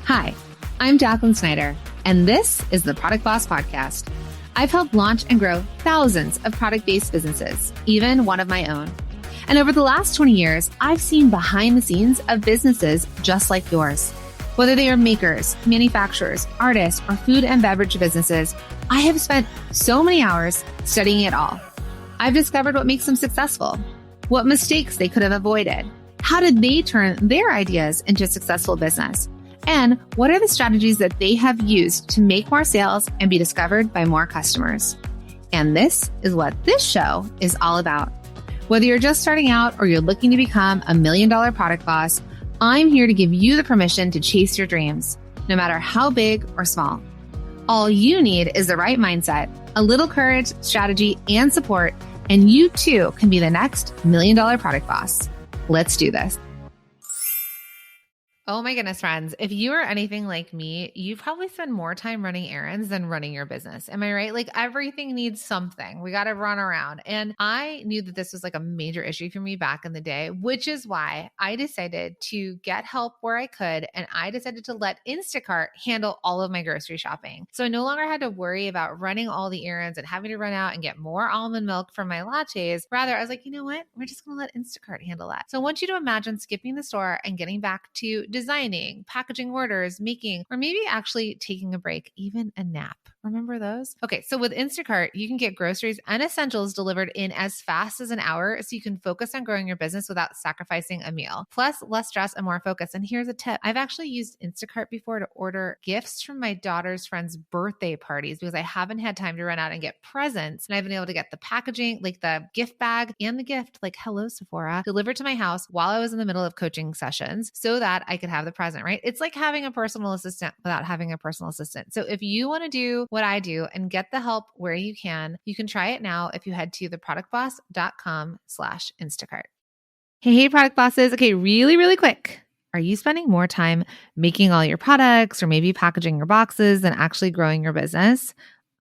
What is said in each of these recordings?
Hi, I'm Jacqueline Snyder, and this is the Product Boss Podcast. I've helped launch and grow thousands of product-based businesses, even one of my own. And over the last 20 years, I've seen behind the scenes of businesses just like yours. Whether they are makers, manufacturers, artists, or food and beverage businesses, I have spent so many hours studying it all. I've discovered what makes them successful, what mistakes they could have avoided, how did they turn their ideas into a successful business, and what are the strategies that they have used to make more sales and be discovered by more customers. And this is what this show is all about. Whether you're just starting out or you're looking to become $1 million product boss, I'm here to give you the permission to chase your dreams, no matter how big or small. All you need is the right mindset, a little courage, strategy, and support, and you too can be the next $1 million product boss. Let's do this. Oh my goodness, friends. If you are anything like me, you probably spend more time running errands than running your business. Am I right? Like everything needs something. We got to run around. And I knew that this was like a major issue for me back in the day, which is why I decided to get help where I could. And I decided to let Instacart handle all of my grocery shopping. So I no longer had to worry about running all the errands and having to run out and get more almond milk for my lattes. Rather, I was like, you know what? We're just going to let Instacart handle that. So I want you to imagine skipping the store and getting back to designing, packaging orders, making, or maybe actually taking a break, even a nap. Remember those? Okay, so with Instacart, you can get groceries and essentials delivered in as fast as an hour so you can focus on growing your business without sacrificing a meal. Plus, less stress and more focus. And here's a tip. I've actually used Instacart before to order gifts from my daughter's friends' birthday parties because I haven't had time to run out and get presents. And I've been able to get the packaging, like the gift bag and the gift, like hello Sephora, delivered to my house while I was in the middle of coaching sessions so that I could have the present, right? It's like having a personal assistant without having a personal assistant. So if you want to do what I do and get the help where you can try it now if you head to theproductboss.com/Instacart. Hey, product bosses. Okay, really quick. Are you spending more time making all your products or maybe packaging your boxes than actually growing your business?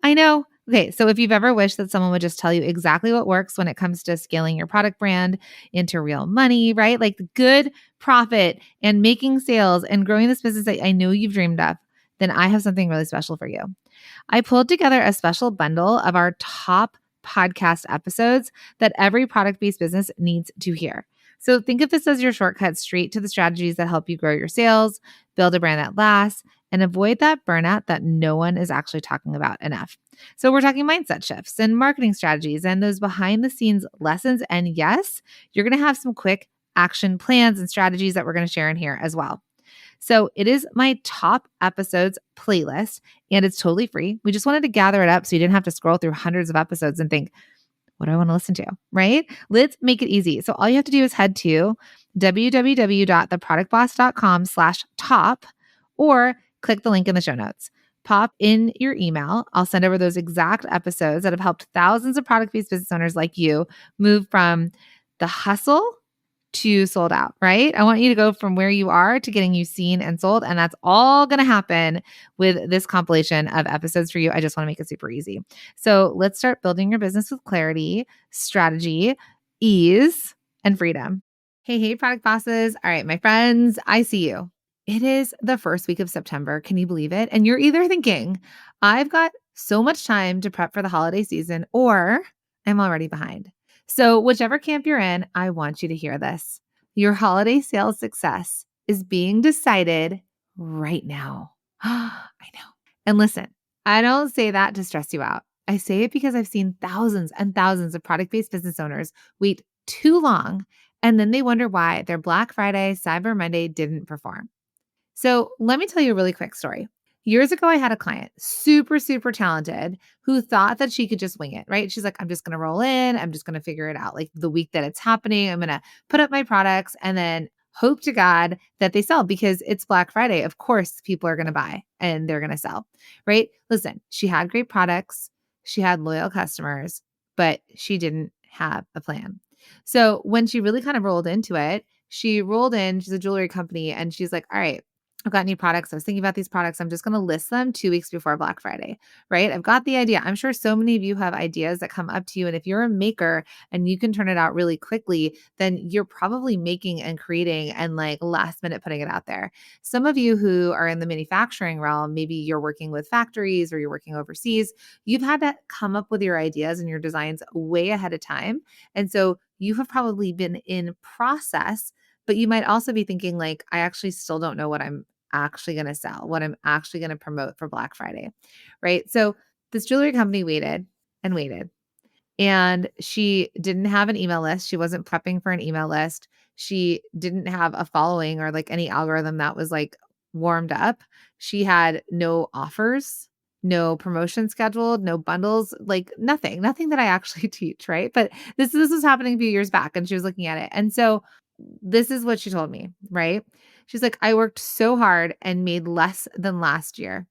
I know. Okay, so if you've ever wished that someone would just tell you exactly what works when it comes to scaling your product brand into real money, right? Like good profit and making sales and growing this business that I know you've dreamed of, then I have something really special for you. I pulled together a special bundle of our top podcast episodes that every product-based business needs to hear. So think of this as your shortcut straight to the strategies that help you grow your sales, build a brand that lasts, and avoid that burnout that no one is actually talking about enough. So we're talking mindset shifts and marketing strategies and those behind the scenes lessons. And yes, you're going to have some quick action plans and strategies that we're going to share in here as well. So it is my top episodes playlist and it's totally free. We just wanted to gather it up so you didn't have to scroll through hundreds of episodes and think, what do I want to listen to, right? Let's make it easy. So all you have to do is head to www.theproductboss.com/top or click the link in the show notes. Pop in your email. I'll send over those exact episodes that have helped thousands of product-based business owners like you move from the hustle to sold out, right? I want you to go from where you are to getting you seen and sold. And that's all going to happen with this compilation of episodes for you. I just want to make it super easy. So let's start building your business with clarity, strategy, ease, and freedom. Hey, product bosses. All right, my friends, I see you. It is the first week of September. Can you believe it? And you're either thinking, I've got so much time to prep for the holiday season, or I'm already behind. So whichever camp you're in, I want you to hear this. Your holiday sales success is being decided right now. I know. And listen, I don't say that to stress you out. I say it because I've seen thousands and thousands of product-based business owners wait too long, and then they wonder why their Black Friday, Cyber Monday didn't perform. So let me tell you a really quick story. Years ago, I had a client, super talented, who thought that she could just wing it, right? She's like, I'm just going to roll in. I'm just going to figure it out. Like the week that it's happening, I'm going to put up my products and then hope to God that they sell because it's Black Friday. Of course, people are going to buy and they're going to sell, right? Listen, she had great products. She had loyal customers, but she didn't have a plan. So when she really kind of rolled into it, she rolled in, she's a jewelry company, and she's like, all right, I've got new products. I was thinking about these products. I'm just going to list them 2 weeks before Black Friday, right? I've got the idea. I'm sure so many of you have ideas that come up to you. And if you're a maker and you can turn it out really quickly, then you're probably making and creating and like last minute putting it out there. Some of you who are in the manufacturing realm, maybe you're working with factories or you're working overseas, you've had to come up with your ideas and your designs way ahead of time. And so you have probably been in process, but you might also be thinking like, I actually still don't know what I'm actually going to sell, what I'm actually going to promote for Black Friday, right? So this jewelry company waited and waited, and she didn't have an email list. She wasn't prepping for an email list. She didn't have a following or like any algorithm that was like warmed up. She had no offers, no promotion scheduled, no bundles, like nothing that I actually teach, right? But this was happening a few years back and she was looking at it. And so this is what she told me, right? She's like, I worked so hard and made less than last year.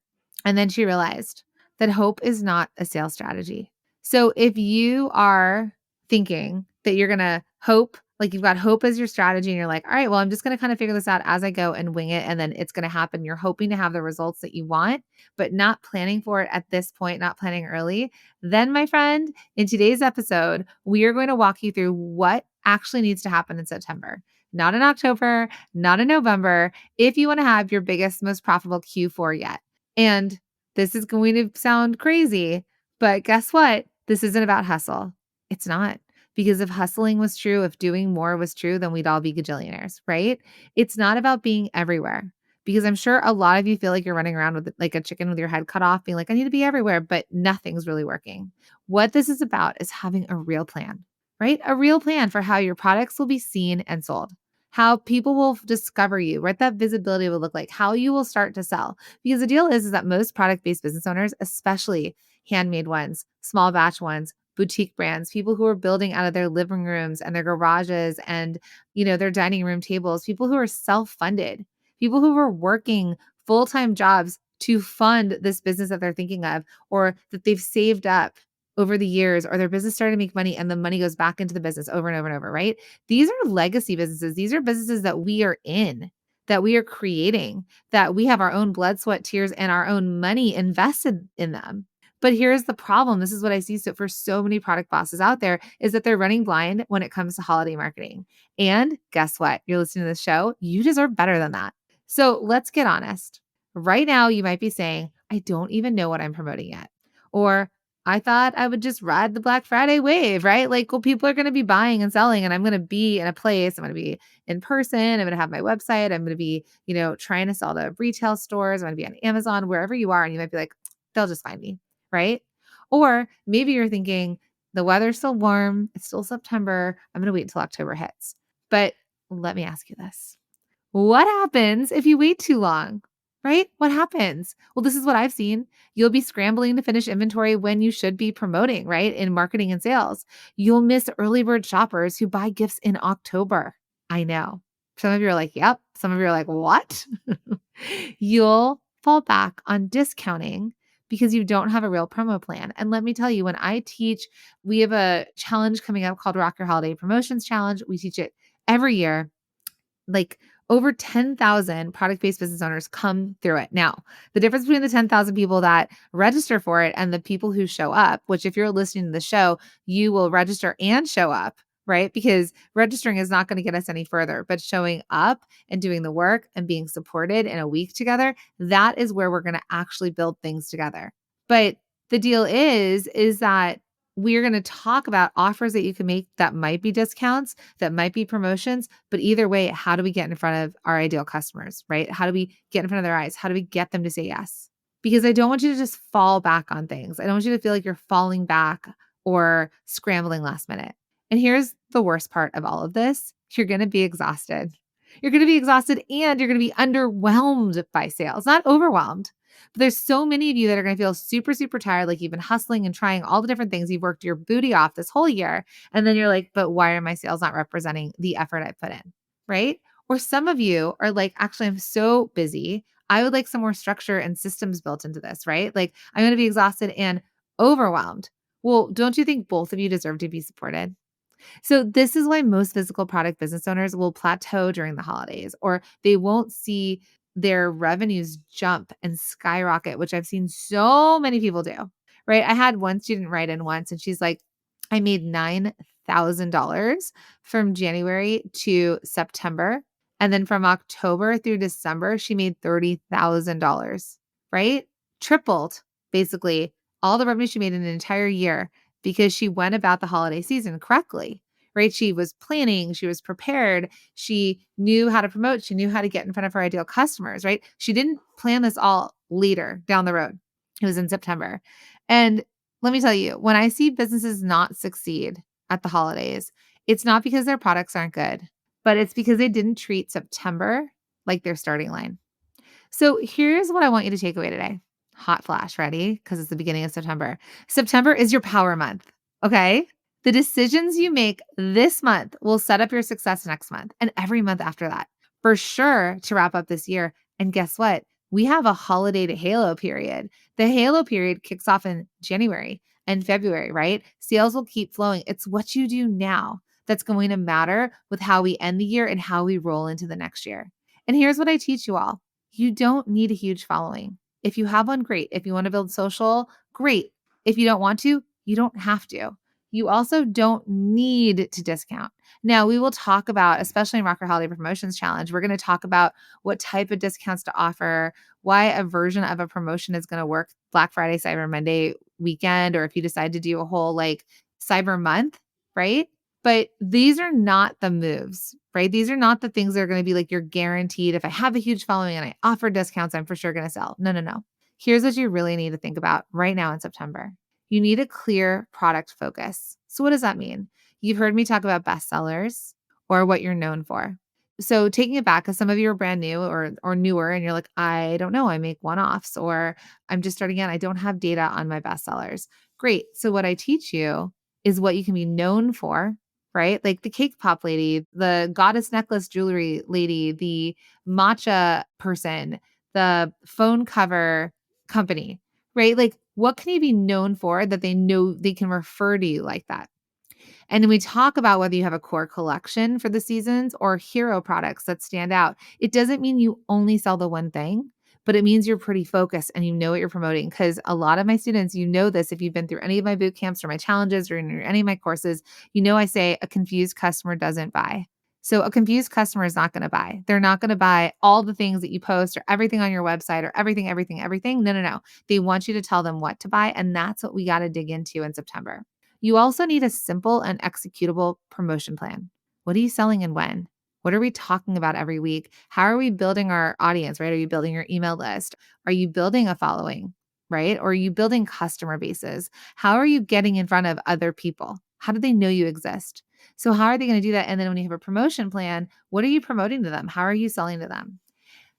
And then she realized that hope is not a sales strategy. So if you are thinking that you're going to hope, like you've got hope as your strategy and you're like, all right, well, I'm just going to kind of figure this out as I go and wing it. And then it's going to happen. You're hoping to have the results that you want, but not planning for it at this point, not planning early. Then, my friend, in today's episode, we are going to walk you through what actually needs to happen in September, not in October, not in November, if you want to have your biggest, most profitable Q4 yet. And this is going to sound crazy, but guess what? This isn't about hustle. It's not. Because if hustling was true, if doing more was true, then we'd all be gajillionaires, right? It's not about being everywhere. Because I'm sure a lot of you feel like you're running around with like a chicken with your head cut off, being like, I need to be everywhere, but nothing's really working. What this is about is having a real plan, right? A real plan for how your products will be seen and sold, how people will discover you, what that visibility will look like, how you will start to sell. Because the deal is that most product-based business owners, especially handmade ones, small batch ones, boutique brands, people who are building out of their living rooms and their garages and, their dining room tables, people who are self-funded, people who are working full-time jobs to fund this business that they're thinking of or that they've saved up over the years, or their business started to make money and the money goes back into the business over and over and over, right? These are legacy businesses. These are businesses that we are in, that we are creating, that we have our own blood, sweat, tears, and our own money invested in them. But here's the problem. This is what I see for so many product bosses out there is that they're running blind when it comes to holiday marketing. And guess what? You're listening to this show. You deserve better than that. So let's get honest. Right now, you might be saying, I don't even know what I'm promoting yet. Or I thought I would just ride the Black Friday wave, right? Like, well, people are going to be buying and selling, and I'm going to be in a place. I'm going to be in person. I'm going to have my website. I'm going to be, trying to sell to retail stores. I'm going to be on Amazon, wherever you are. And you might be like, they'll just find me, right? Or maybe you're thinking, the weather's still warm. It's still September. I'm going to wait until October hits. But let me ask you this. What happens if you wait too long, right? What happens? Well, this is what I've seen. You'll be scrambling to finish inventory when you should be promoting, right? In marketing and sales. You'll miss early bird shoppers who buy gifts in October. I know. Some of you are like, yep. Some of you are like, what? You'll fall back on discounting because you don't have a real promo plan. And let me tell you, when I teach, we have a challenge coming up called Rock Your Holiday Promotions Challenge. We teach it every year. Like over 10,000 product-based business owners come through it. Now, the difference between the 10,000 people that register for it and the people who show up, which if you're listening to the show, you will register and show up, right? Because registering is not going to get us any further, but showing up and doing the work and being supported in a week together, that is where we're going to actually build things together. But the deal is that we're going to talk about offers that you can make that might be discounts, that might be promotions, but either way, how do we get in front of our ideal customers, right? How do we get in front of their eyes? How do we get them to say yes? Because I don't want you to just fall back on things. I don't want you to feel like you're falling back or scrambling last minute. And here's the worst part of all of this. You're going to be exhausted. You're going to be exhausted and you're going to be underwhelmed by sales, not overwhelmed. But there's so many of you that are going to feel super, super tired, like you've been hustling and trying all the different things. You've worked your booty off this whole year. And then you're like, but why are my sales not representing the effort I put in? Right? Or some of you are like, actually, I'm so busy. I would like some more structure and systems built into this, right? Like I'm going to be exhausted and overwhelmed. Well, don't you think both of you deserve to be supported? So this is why most physical product business owners will plateau during the holidays, or they won't see their revenues jump and skyrocket, which I've seen so many people do, right? I had one student write in once and she's like, I made $9,000 from January to September. And then from October through December, she made $30,000, right? Tripled basically all the revenue she made in an entire year because she went about the holiday season correctly, right? She was planning, she was prepared, she knew how to promote, she knew how to get in front of her ideal customers, right? She didn't plan this all later down the road. It was in September. And let me tell you, when I see businesses not succeed at the holidays, it's not because their products aren't good, but it's because they didn't treat September like their starting line. So here's what I want you to take away today. Hot flash, ready? Because it's the beginning of September. September is your power month, okay? The decisions you make this month will set up your success next month and every month after that, for sure, to wrap up this year. And guess what? We have a holiday to halo period. The halo period kicks off in January and February, right? Sales will keep flowing. It's what you do now that's going to matter with how we end the year and how we roll into the next year. And here's what I teach you all. You don't need a huge following. If you have one, great. If you want to build social, great. If you don't want to, you don't have to. You also don't need to discount. Now, we will talk about, especially in Rocker Holiday Promotions Challenge, we're going to talk about what type of discounts to offer, why a version of a promotion is going to work Black Friday, Cyber Monday weekend, or if you decide to do a whole like Cyber month, right? But these are not the moves, right? These are not the things that are going to be like, you're guaranteed. If I have a huge following and I offer discounts, I'm for sure going to sell. No, no, no. Here's what you really need to think about right now in September. You need a clear product focus. So what does that mean? You've heard me talk about bestsellers or what you're known for. So taking it back, because some of you are brand new or newer and you're like, I don't know, I make one-offs or I'm just starting out. I don't have data on my bestsellers. Great. So what I teach you is what you can be known for, right? Like the cake pop lady, the goddess necklace jewelry lady, the matcha person, the phone cover company, right? Like what can you be known for that they know they can refer to you like that? And we talk about whether you have a core collection for the seasons or hero products that stand out. It doesn't mean you only sell the one thing, but it means you're pretty focused and you know what you're promoting. Because a lot of my students, you know this, if you've been through any of my boot camps or my challenges or in any of my courses, you know I say a confused customer doesn't buy. So a confused customer is not going to buy. They're not going to buy all the things that you post or everything on your website or everything, everything, everything. No, no, no. They want you to tell them what to buy. And that's what we got to dig into in September. You also need a simple and executable promotion plan. What are you selling and when? What are we talking about every week? How are we building our audience, right? Are you building your email list? Are you building a following, right? Or are you building customer bases? How are you getting in front of other people? How do they know you exist? So how are they going to do that? And then when you have a promotion plan, what are you promoting to them? How are you selling to them?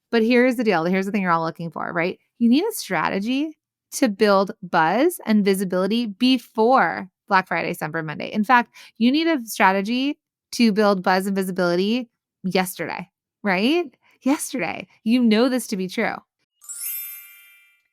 But here's the deal. Here's the thing you're all looking for, right? You need a strategy to build buzz and visibility before Black Friday, Cyber Monday. In fact, you need a strategy to build buzz and visibility yesterday, right? Yesterday. You know this to be true.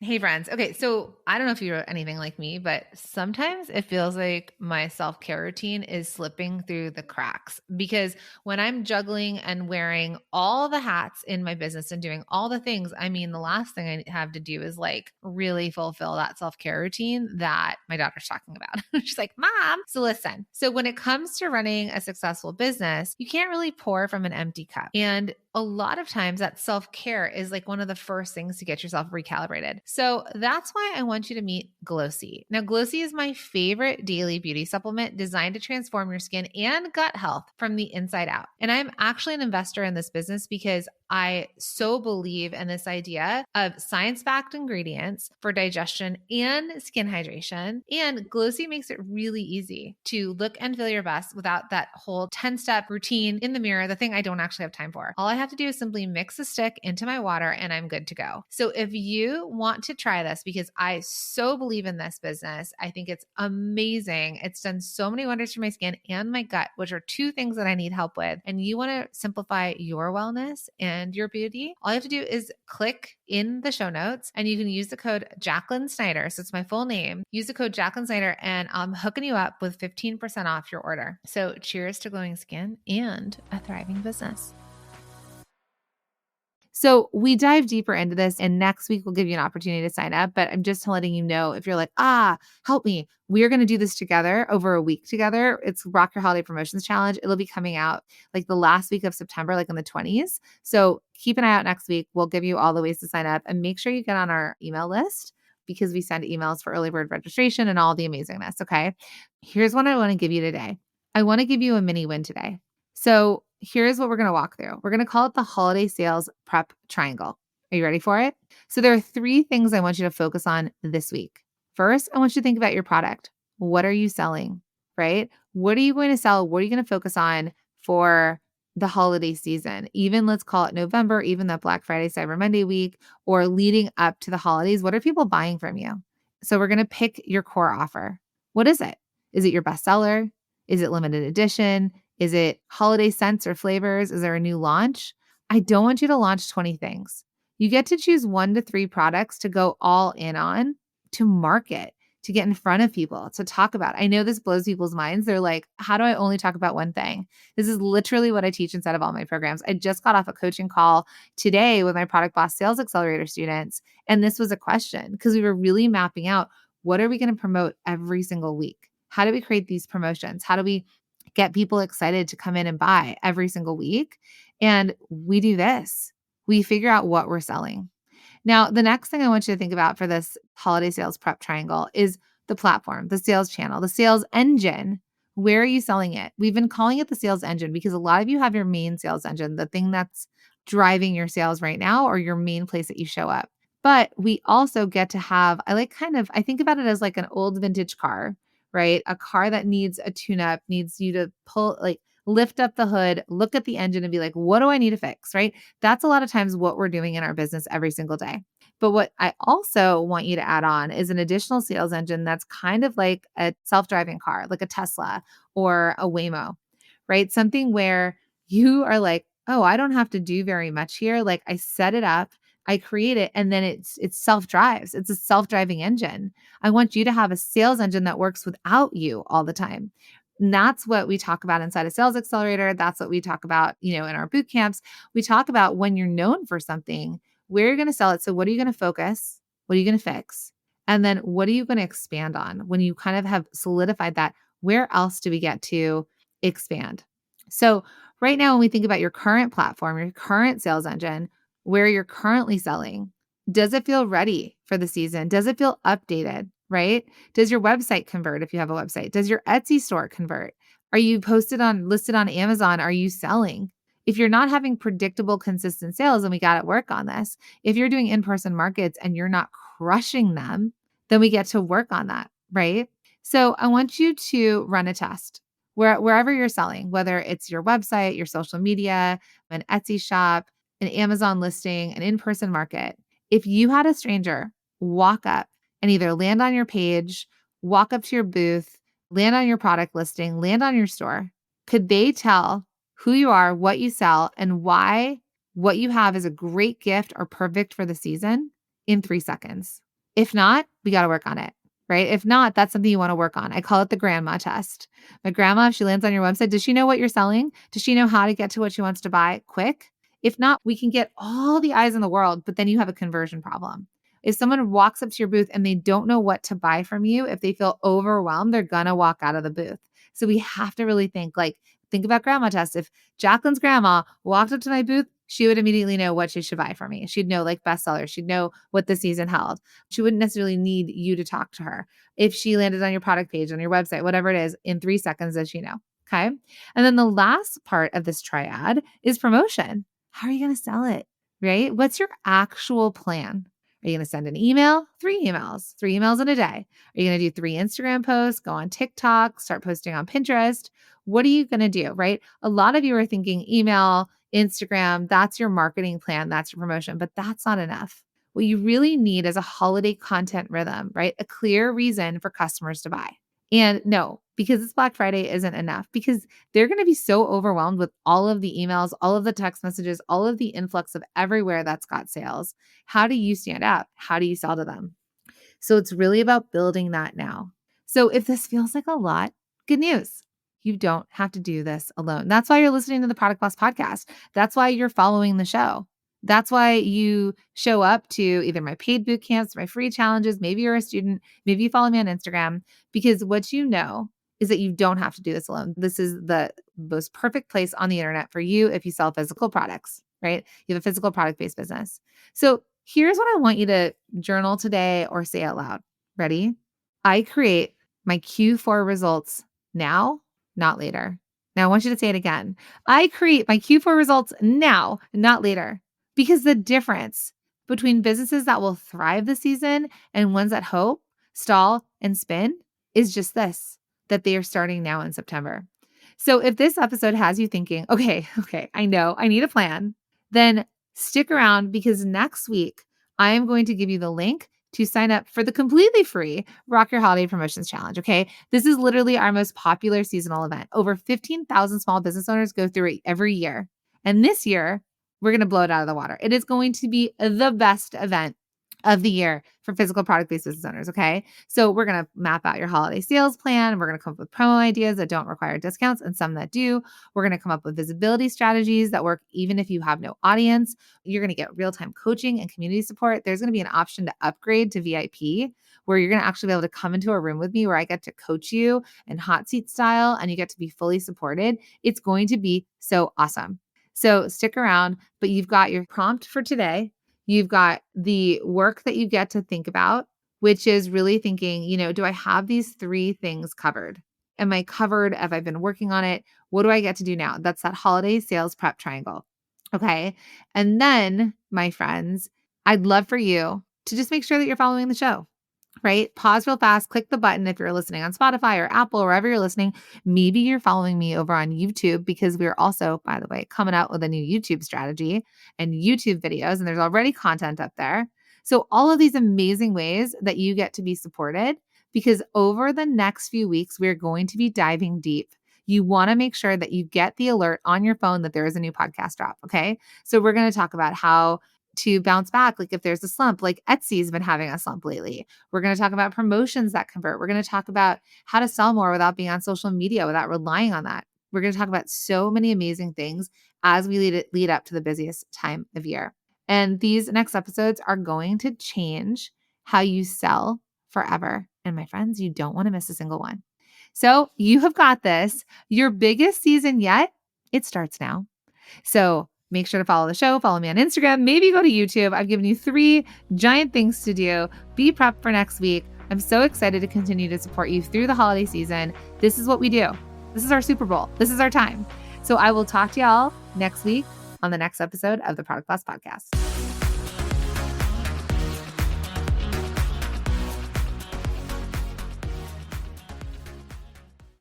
Hey friends. Okay, so I don't know if you're anything like me, but sometimes it feels like my self-care routine is slipping through the cracks because when I'm juggling and wearing all the hats in my business and doing all the things, I mean, the last thing I have to do is like really fulfill that self-care routine that my daughter's talking about. She's like, "Mom." So listen. So when it comes to running a successful business, you can't really pour from an empty cup. And a lot of times that self-care is like one of the first things to get yourself recalibrated. So that's why I want you to meet Glossy. Now, Glossy is my favorite daily beauty supplement designed to transform your skin and gut health from the inside out. And I'm actually an investor in this business because I so believe in this idea of science-backed ingredients for digestion and skin hydration. And Glossy makes it really easy to look and feel your best without that whole 10-step routine in the mirror, the thing I don't actually have time for. All I have to do is simply mix a stick into my water and I'm good to go. So if you want to try this, because I so believe in this business, I think it's amazing. It's done so many wonders for my skin and my gut, which are two things that I need help with. And you want to simplify your wellness and your beauty, all you have to do is click in the show notes and you can use the code Jacqueline Snyder. So it's my full name. Use the code Jacqueline Snyder and I'm hooking you up with 15% off your order. So cheers to glowing skin and a thriving business. So we dive deeper into this, and next week we'll give you an opportunity to sign up. But I'm just letting you know if you're like, help me. We're going to do this together over a week together. It's Rock Your Holiday Promotions Challenge. It'll be coming out like the last week of September, like in the 20s. So keep an eye out next week. We'll give you all the ways to sign up, and make sure you get on our email list because we send emails for early bird registration and all the amazingness. Okay. Here's what I want to give you today. I want to give you a mini win today. So here's what we're going to walk through. We're going to call it the holiday sales prep triangle. Are you ready for it? So there are 3 things I want you to focus on this week. First, I want you to think about your product. What are you selling, right? What are you going to sell? What are you going to focus on for the holiday season? Even let's call it November, even that Black Friday, Cyber Monday week, or leading up to the holidays. What are people buying from you? So we're going to pick your core offer. What is it? Is it your bestseller? Is it limited edition? Is it holiday scents or flavors? Is there a new launch? I don't want you to launch 20 things. You get to choose 1 to 3 products to go all in on, to market, to get in front of people, to talk about. I know this blows people's minds. They're like, how do I only talk about one thing? This is literally what I teach inside of all my programs. I just got off a coaching call today with my Product Boss Sales Accelerator students. And this was a question because we were really mapping out, what are we going to promote every single week? How do we create these promotions? How do we get people excited to come in and buy every single week? And we do this. We figure out what we're selling. Now, the next thing I want you to think about for this holiday sales prep triangle is the platform, the sales channel, the sales engine. Where are you selling it? We've been calling it the sales engine because a lot of you have your main sales engine, the thing that's driving your sales right now, or your main place that you show up. But we also get to have, I think about it as like an old vintage car, right? A car that needs a tune up, needs you to lift up the hood, look at the engine and be like, what do I need to fix, right? That's a lot of times what we're doing in our business every single day. But what I also want you to add on is an additional sales engine that's kind of like a self-driving car, like a Tesla or a Waymo, right? Something where you are like, oh, I don't have to do very much here. Like I set it up, I create it, and then it's self-drives. It's a self-driving engine. I want you to have a sales engine that works without you all the time. And that's what we talk about inside a sales accelerator. That's what we talk about, in our boot camps. We talk about when you're known for something, where you're going to sell it. So what are you going to focus? What are you going to fix? And then what are you going to expand on? When you kind of have solidified that, where else do we get to expand? So right now, when we think about your current platform, your current sales engine, where you're currently selling, does it feel ready for the season? Does it feel updated, right? Does your website convert if you have a website? Does your Etsy store convert? Are you listed on Amazon? Are you selling? If you're not having predictable, consistent sales, then we got to work on this. If you're doing in-person markets and you're not crushing them, then we get to work on that, right? So I want you to run a test wherever you're selling, whether it's your website, your social media, an Etsy shop, an Amazon listing, an in-person market. If you had a stranger walk up and either land on your page, walk up to your booth, land on your product listing, land on your store, could they tell who you are, what you sell, and why what you have is a great gift or perfect for the season in 3 seconds? If not, we got to work on it, right? If not, that's something you want to work on. I call it the grandma test. My grandma, if she lands on your website, does she know what you're selling? Does she know how to get to what she wants to buy quick? If not, we can get all the eyes in the world, but then you have a conversion problem. If someone walks up to your booth and they don't know what to buy from you, if they feel overwhelmed, they're going to walk out of the booth. So we have to really think about grandma test. If Jacqueline's grandma walked up to my booth, she would immediately know what she should buy for me. She'd know bestsellers. She'd know what the season held. She wouldn't necessarily need you to talk to her. If she landed on your product page, on your website, whatever it is, in 3 seconds, does she know? Okay. And then the last part of this triad is promotion. How are you going to sell it, right? What's your actual plan? Are you going to send an email? 3 emails in a day. Are you going to do 3 Instagram posts, go on TikTok, start posting on Pinterest? What are you going to do, right? A lot of you are thinking email, Instagram, that's your marketing plan, that's your promotion, but that's not enough. What you really need is a holiday content rhythm, right? A clear reason for customers to buy. And no, because it's Black Friday isn't enough, because they're going to be so overwhelmed with all of the emails, all of the text messages, all of the influx of everywhere that's got sales. How do you stand out? How do you sell to them? So it's really about building that now. So if this feels like a lot, good news. You don't have to do this alone. That's why you're listening to the Product Boss podcast. That's why you're following the show. That's why you show up to either my paid boot camps, my free challenges. Maybe you're a student, maybe you follow me on Instagram, because what you know is that you don't have to do this alone. This is the most perfect place on the internet for you if you sell physical products, right? You have a physical product-based business. So here's what I want you to journal today or say out loud. Ready? I create my Q4 results now, not later. Now I want you to say it again. I create my Q4 results now, not later. Because the difference between businesses that will thrive this season and ones that hope, stall, and spin is just this, that they are starting now in September. So if this episode has you thinking, okay, I know I need a plan, then stick around, because next week I am going to give you the link to sign up for the completely free Rock Your Holiday Promotions Challenge, okay? This is literally our most popular seasonal event. Over 15,000 small business owners go through it every year. And this year, we're going to blow it out of the water. It is going to be the best event of the year for physical product-based business owners, okay? So we're going to map out your holiday sales plan. We're going to come up with promo ideas that don't require discounts and some that do. We're going to come up with visibility strategies that work even if you have no audience. You're going to get real-time coaching and community support. There's going to be an option to upgrade to VIP, where you're going to actually be able to come into a room with me where I get to coach you in hot seat style and you get to be fully supported. It's going to be so awesome. So stick around, but you've got your prompt for today. You've got the work that you get to think about, which is really thinking, do I have these 3 things covered? Am I covered? Have I been working on it? What do I get to do now? That's that holiday sales prep triangle. Okay. And then, my friends, I'd love for you to just make sure that you're following the show. Right? Pause real fast, click the button if you're listening on Spotify or Apple, or wherever you're listening. Maybe you're following me over on YouTube, because we're also, by the way, coming out with a new YouTube strategy and YouTube videos, and there's already content up there. So all of these amazing ways that you get to be supported, because over the next few weeks, we're going to be diving deep. You want to make sure that you get the alert on your phone that there is a new podcast drop. Okay. So we're going to talk about how to bounce back. Like if there's a slump, like Etsy's been having a slump lately. We're going to talk about promotions that convert. We're going to talk about how to sell more without being on social media, without relying on that. We're going to talk about so many amazing things as we lead up to the busiest time of year. And these next episodes are going to change how you sell forever. And my friends, you don't want to miss a single one. So you have got this. Your biggest season yet, it starts now. So make sure to follow the show, follow me on Instagram, maybe go to YouTube. I've given you 3 giant things to do. Be prepped for next week. I'm so excited to continue to support you through the holiday season. This is what we do. This is our Super Bowl. This is our time. So I will talk to y'all next week on the next episode of the Product Boss Podcast.